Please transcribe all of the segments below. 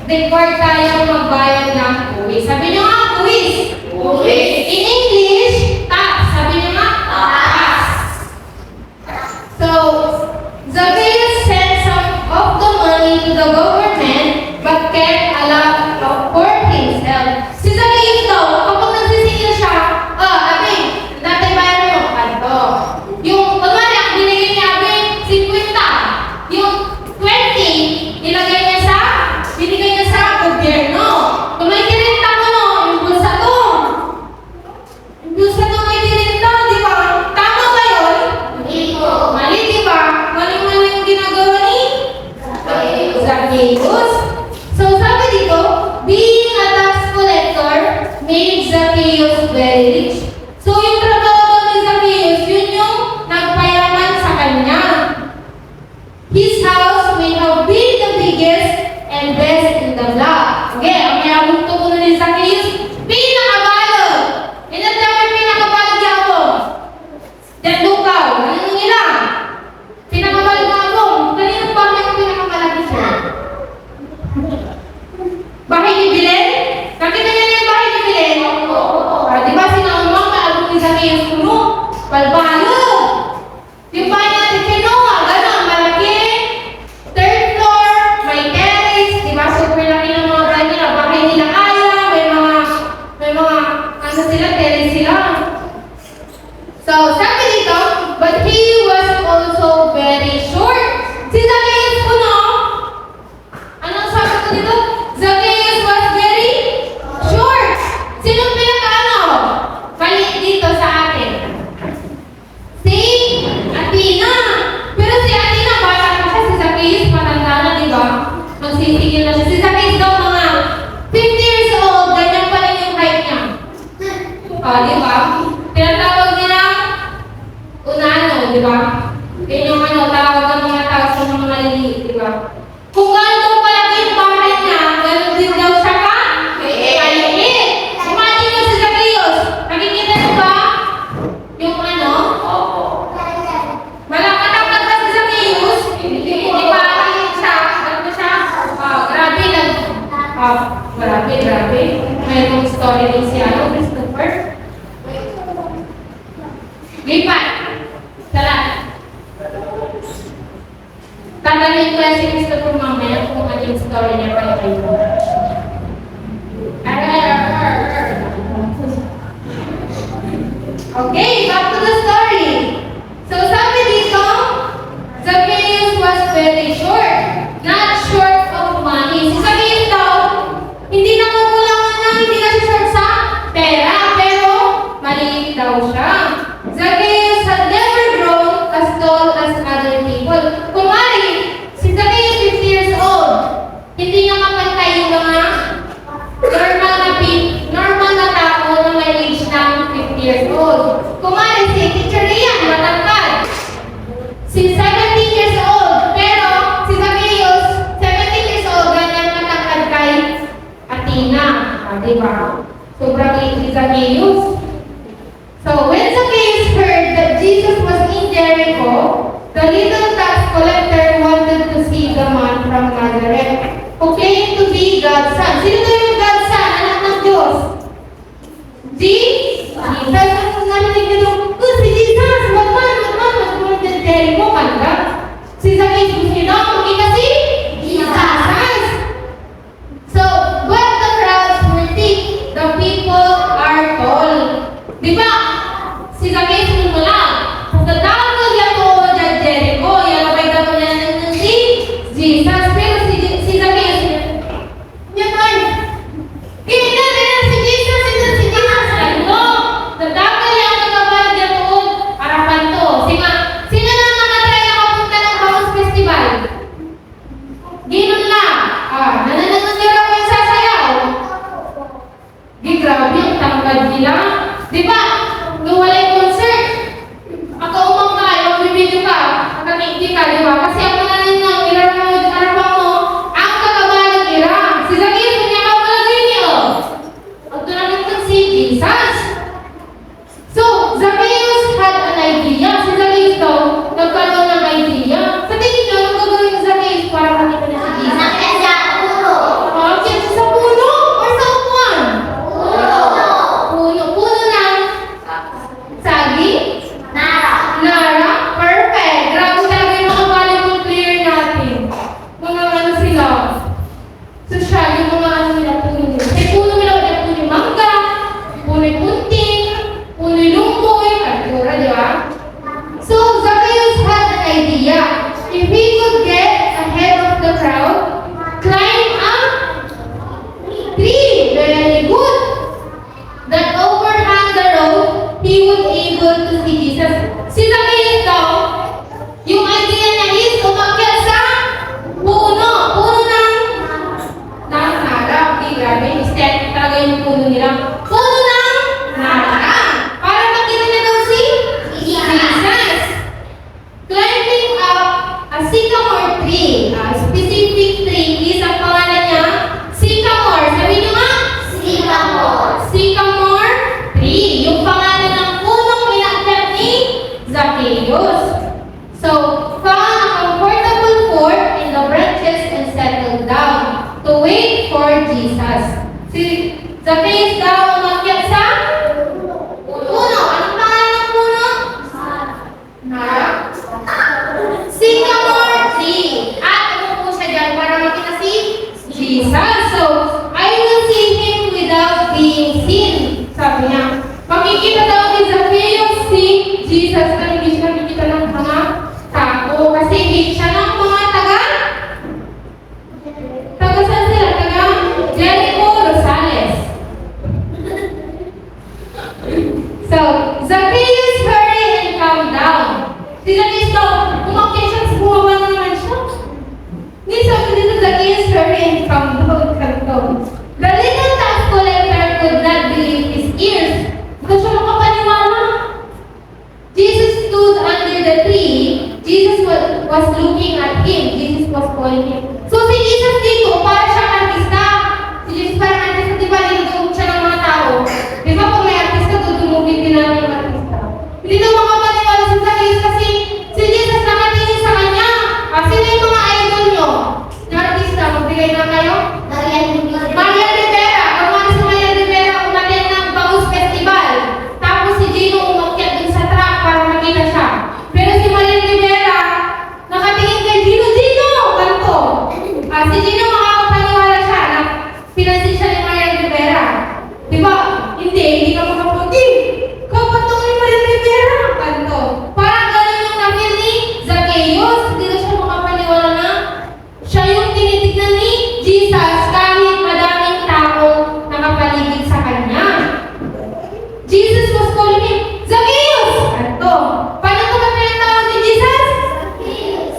required tayong magbayad ng buwis. Sabi niyo nga, buwis. Buwis. In English, tax. Sabi niyo nga, tax. So, Zacchaeus sent some of the money to the government but kept a lot for himself. Si Zacchaeus daw, kapag nagsisingil siya, abi, dati bayad mo, kanto. Yung, kunwari, ang binigay niya, abi, 50. Yung 20, binigay niya sa gobyerno. Kung may kirinta mo, no, yung bulsa to. Yung bulsa to may kirinta, di ba? Tama ba yun? Hindi po. Mali, di ba? Mali-mali yung ginagawa ni Zacchaeus. So, sabi dito, being a tax collector made Zacchaeus very rich. So, yung trabaho ni Zacchaeus, yun yung nagpayaman sa kanya. His house may have been the biggest and best in the block. Okay, ang mayabong to kuno ni Zacchaeus, pinakabalo. Ilan daw yung pinakabalo niya ako? Dan lukaw. Ano nila? Pinakabalo nga ako. Kanino pa ang pinakamalaki siya? Bahay ni Bilen? Nakita niya na yung bahay ni Bilen? Di ba sinaumang kaalong ni Zacchaeus kuno? Palbalo. Yung bahay natin Pinoa, gano'n, malaki. Third floor, may terrace, di ba? Super laki ng mga bahay nila. Bahay nila kaya, may mga, ano sila, terrace sila. So, sabi dito, but he was also very short. Si Zacchaeus po, no? Anong sabi ko dito? Zacchaeus was very short. Sinong pinaka-ano? Maliit dito sa atin. Si Athena. Pero si Athena, bata pa siya. Si Zacchaeus, matanda na, di ba? Magsisigil na siya. Si Zacchaeus daw mga 50 years old, ganyan pa rin yung height niya. Di ba? Tinatawag nila unano, di ba? Yun yung tawag ng mga tao sa mga maliliit, di ba? Kung gano'n palaki yung bahay niya, gano'n din daw siya ka? Maliit. Imagine mo si Zacchaeus. Nakikita niyo ba? Yung ano? Malakatangkad ba si Zacchaeus? Hindi ba? Siya, ano siya? Grabe. Mayroong story din si Christopher. Lipat. Tara. Tatanungin ko yan si Christopher mamaya kung ano yung story niya kayo. Okay, back to the story. So, sabi dito, Zacchaeus was very short. Not short of money. Si Zacchaeus daw, hindi na magulangan na, hindi na siya short sa pera, pero maliit daw siya. Zacchaeus had never grown as tall as other people. Kumari, si Zacchaeus 50 years old, hindi niya mapantay yung mga normal na tao na may age ng 50 years old. Kumari, si Teacher Rian, matangkad. Si 17 years old, pero si Zacchaeus, 17 years old, ganyan matangkad kay Athena. Diba? Sobrang liit si Zacchaeus. So, when Zacchaeus heard that Jesus was in Jericho, the little tax collector wanted to see the man from Nazareth, who claimed to be God's son. Sino daw yung God's son? Anak ng Diyos? Jesus. Tapos narinig niya doon, si Jesus, magpunan ng Jericho, kanda. Si Zacchaeus gusto niya daw, makita si Jesus. So, but the crowds were thick, the people are tall. Di ba? Si Zacchaeus mo lang. Pagkatapos niya po dyan Jericho, yalabay daw niya ng si Jesus. Pero si Zacchaeus Si Zacchaeus daw, yung idea niya is umakyat sa puno. Puno ng narang. Di, grabe. Aesthetic talaga yung puno nila. Puno ng narang. Para makita niya daw si Jesus. Climbing up a sycamore tree. A specific tree is ang pangalan niya, sycamore. Sabi niyo nga? Sycamore tree. Yung pangalan ng punong inakyat ni Zacchaeus. So, found a comfortable fork in the branches and settled down to wait for Jesus. Si Zacchaeus daw umakyat sa puno. Anong pangalan ng puno? Sycamore tree. At umupo siya dyan para makita si Jesus. So, I will see him without being seen. Sabi niya, makikita daw ni Zacchaeus si Jesus na hindi siya nakikita ng mga tao. Kasi hindi siya ng mga taga saan sila? Taga Jericho, Rosales. So, Zacchaeus hurry and calm down. Si Zacchaeus daw, umakyat siya sa bumaba na naman siya. Hindi sabi dito, Zacchaeus hurry and calm down. The little tax collector could not believe his ears. Hindi siya makapaniwala. Jesus stood under the tree. Jesus was looking at him. Jesus was calling him. So si Jesus dito, para siyang artista. Si Jesus parang artista, di ba? Dinudumog siya ng mga tao. Di ba kung may artista, dudumugin din natin yung artista. Hindi daw makapaniwala si Zacchaeus kasi si Jesus nakatingin sa kanya. Sino yung mga idol nyo? Na artista, magbigay na kayo? Marian Rivera. Kung si Marian Rivera, umaten ng Bangus Festival. Tapos si Gino umakyat din sa truck para makita siya. Pero si Marian Rivera, nakatingin kay Gino, kanto. Si Gino makakapaniwala siya na pinansin siya ni Marian Rivera. Di ba? Hindi ka makaputi. Kapatong ni Marian Rivera, kanto. Parang ganun yung nakil ni Zacchaeus. Hindi na siya makapaniwala na siya yung tinitignan ni Jesus kahit madaming tao nakapaligid sa kanya. Jesus was calling him, Zacchaeus! Kanto. Paano ko ba pinatawag ni Jesus?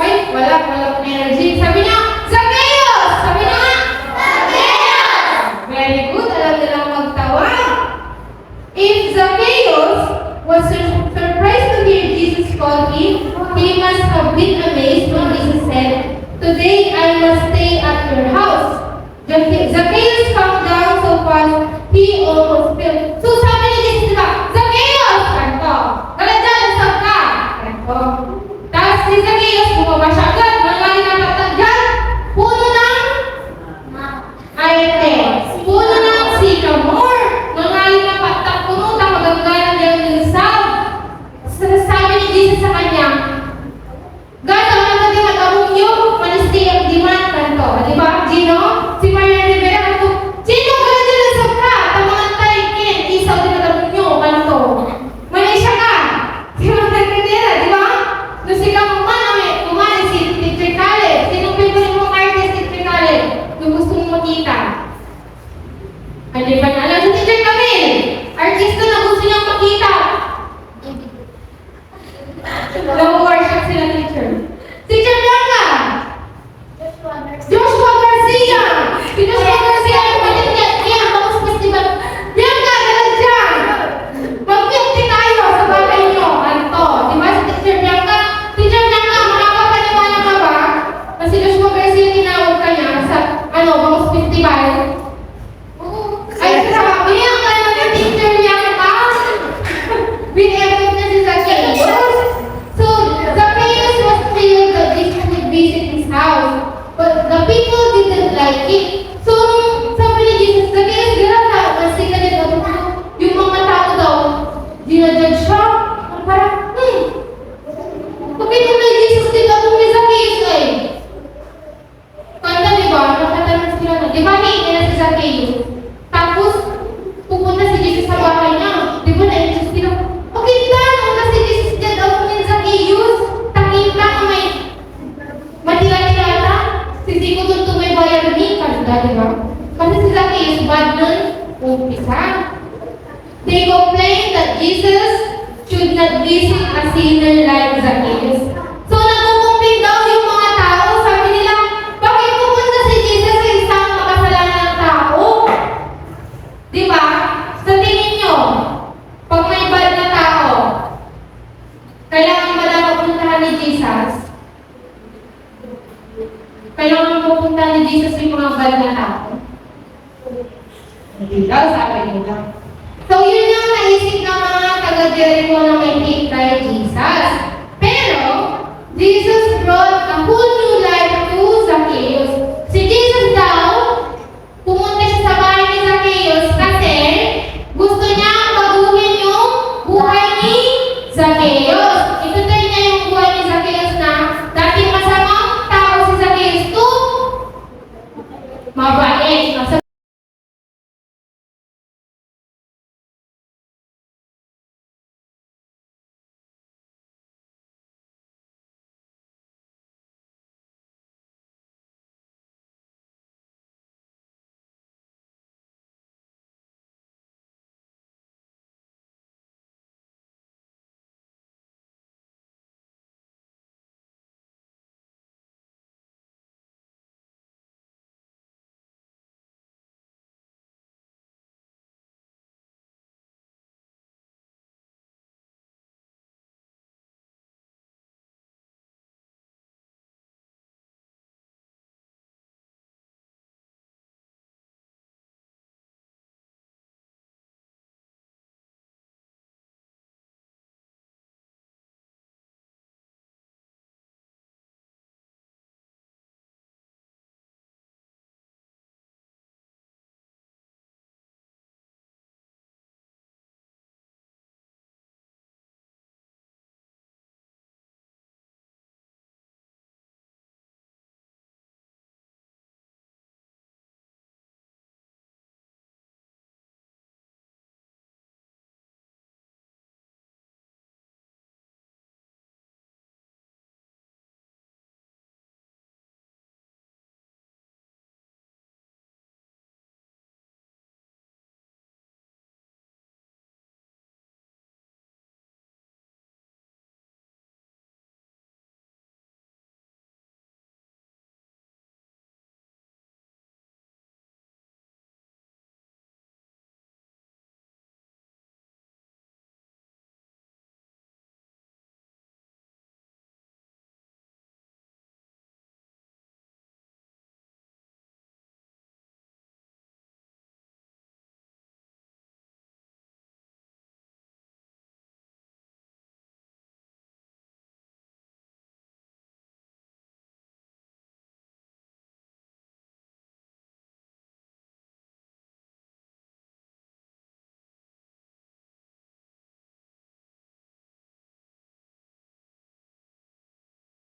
Ay, wala akong energy. Sabi niya, Zacchaeus! Sabi niya nga, Zacchaeus! Very good. Alam nilang magtawag. If Zacchaeus was surprised to hear Jesus call him, he must have been amazed when Jesus said, "Today I must stay at your house." Zacchaeus calmed down so fast, he almost fell. So sabi ni Jesus, diba, Zacchaeus! Kanto. Kala dyan, saan ka? Kanto. Tapos si Zacchaeus, bumaba siya agad. Nangali na patag dyan. Puno ng arete. Puno ng sycamore. Nangali na patag puno. Magagalan dyan yung sab. Sabi ni Jesus sa kanya, Gata, ano natin matawag yung manistay ang demand kanto. Diba, Gino? Si Marian Rivera, kanto. Gino, gala dyan ang sabka. Tamangantay, kin. Isaw din matawag nyo, kanto. Manisya ka. Si Marian Rivera, diba? Nung si kumani si Teacher Caleb. Sinong favorite mong artist, Teacher Caleb? Yung gusto mong makita. Ay, di ba na alam si Teacher Camille? Artista na gusto niyang makita. Nag-worship sila, teacher. Teacher Blanca! Joshua Garcia! Si Joshua Garcia ay panindihan niya. Bangus Festival. Blanca, dalag dyan! Mag-50 tayo sa bagay nyo. Anto. Diba si Teacher Blanca? Teacher Blanca, makakapaniwala ka ba? Na si Joshua Garcia tinawag ka niya sa Bangus Festival? Ay, sabi niya, ang gano'n na Teacher Blanca. Binebot na si Zacchaeus. So, Zacchaeus was thrilled that Jesus would visit his house. But the people didn't like it. So, sabi ni Jesus, Zacchaeus, gano'n na, kasi ganyan na yung mga tao daw, dinajudge siya. Parang, bakit yung may Jesus dito at may Zacchaeus ay? Kanda, diba? Nakatanong sila na, diba, hiingin na si Zacchaeus? Tapos, pupunta si Jesus sa bahay niya. Diba, na-Jesus dito? Okay, gano'n na si Jesus dyan daw kung Zacchaeus? Takip lang na may matira-tirata. Sisi ko doon may bayar ni Kanda, diba? Kasi si Zacchaeus bad nun, umpisa. They complained that Jesus should not visit a sinner like Zacchaeus. So, nagkukumping daw yung mga tao. Sabi nila, bakit pupunta si Jesus sa isang makasalanang tao? Di ba? Sa tingin nyo, pag may bad na tao, kailangan ba na mapuntahan ni Jesus? Kailangan pupuntahan ni Jesus yung mga bad na tao? Hindi daw, sabi nila. So, yun yung naisip ng mga taga-Jericho na may hate kay Jesus. Pero, Jesus brought a whole new life to Zacchaeus. Si Jesus daw, pumunta siya sa bahay ni Zacchaeus kasi gusto niya baguhin yung buhay ni Zacchaeus. Itutuloy niya yung buhay ni Zacchaeus na dating masamang tao si Zacchaeus to mabait. Sa